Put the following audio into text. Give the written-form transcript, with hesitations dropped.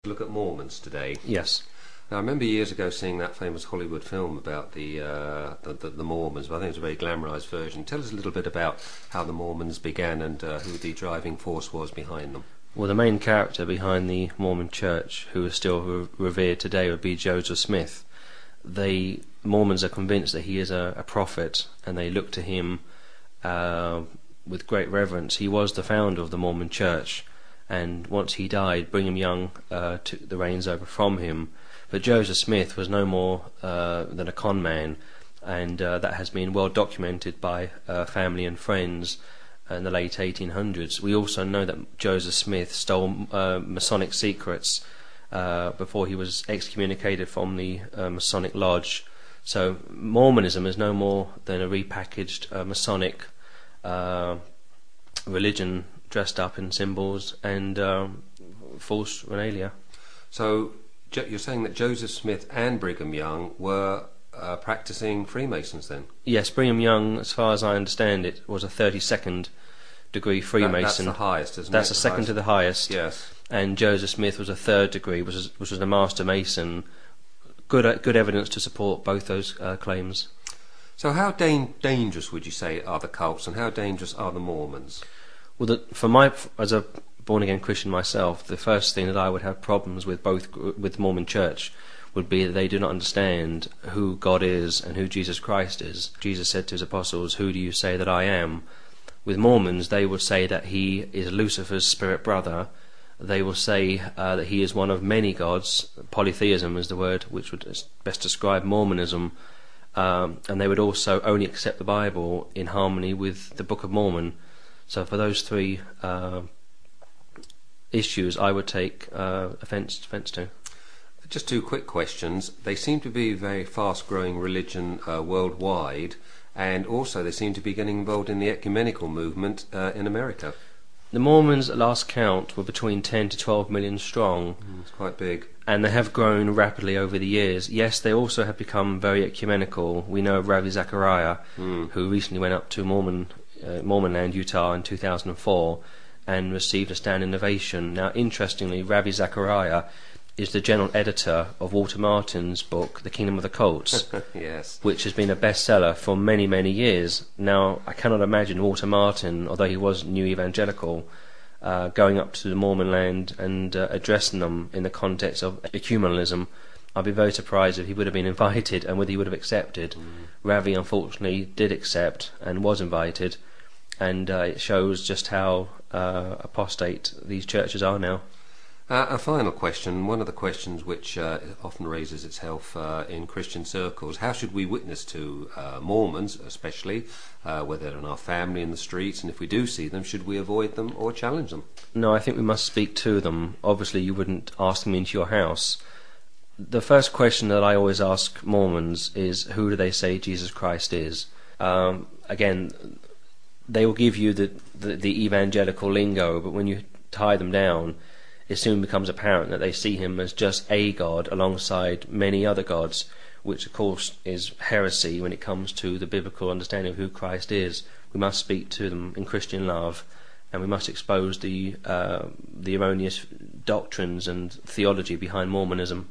Look at Mormons today. Yes. Now, I remember years ago seeing that famous Hollywood film about the Mormons, but I think it was a very glamorised version. Tell us a little bit about how the Mormons began and who the driving force was behind them. Well, the main character behind the Mormon Church, who is still revered today, would be Joseph Smith. The Mormons are convinced that he is a prophet, and they look to him with great reverence. He was the founder of the Mormon Church, and once he died, Brigham Young took the reins over from him. But Joseph Smith was no more than a con man, and that has been well documented by family and friends in the late 1800s. We also know that Joseph Smith stole Masonic secrets before he was excommunicated from the Masonic Lodge. So Mormonism is no more than a repackaged Masonic religion dressed up in symbols and false regalia. So you're saying that Joseph Smith and Brigham Young were practicing Freemasons then? Yes, Brigham Young, as far as I understand it, was a 32nd degree Freemason. That's the highest, isn't it? That's the second to the highest. Yes. And Joseph Smith was a 3rd degree, which was a Master Mason. Good evidence to support both those claims. So how dangerous would you say are the cults, and how dangerous are the Mormons? Well, as a born-again Christian myself, the first thing that I would have problems with with the Mormon Church would be that they do not understand who God is and who Jesus Christ is. Jesus said to his apostles, "Who do you say that I am?" With Mormons, they will say that he is Lucifer's spirit brother. They will say that he is one of many gods. Polytheism is the word which would best describe Mormonism. And they would also only accept the Bible in harmony with the Book of Mormon. So for those three issues, I would take offence to. Just two quick questions. They seem to be a very fast-growing religion worldwide, and also they seem to be getting involved in the ecumenical movement in America. The Mormons, at last count, were between 10 to 12 million strong. It's quite big. And they have grown rapidly over the years. Yes, they also have become very ecumenical. We know of Ravi Zachariah, who recently went up to Mormonland, Utah in 2004 and received a standing ovation. Now, interestingly, Ravi Zachariah is the general editor of Walter Martin's book, The Kingdom of the Cults, yes, which has been a bestseller for many, many years. Now, I cannot imagine Walter Martin, although he was New Evangelical, going up to the Mormon land and addressing them in the context of ecumenism. I'd be very surprised if he would have been invited and whether he would have accepted. Ravi, unfortunately, did accept and was invited, and it shows just how apostate these churches are now. A final question, one of the questions which often raises itself in Christian circles: how should we witness to Mormons, especially, whether in our family, in the streets, and if we do see them, should we avoid them or challenge them? No, I think we must speak to them. Obviously, you wouldn't ask them into your house. The first question that I always ask Mormons is, who do they say Jesus Christ is? Again, they will give you the evangelical lingo, but when you tie them down, it soon becomes apparent that they see him as just a god alongside many other gods, which of course is heresy when it comes to the biblical understanding of who Christ is. We must speak to them in Christian love, and we must expose the erroneous doctrines and theology behind Mormonism.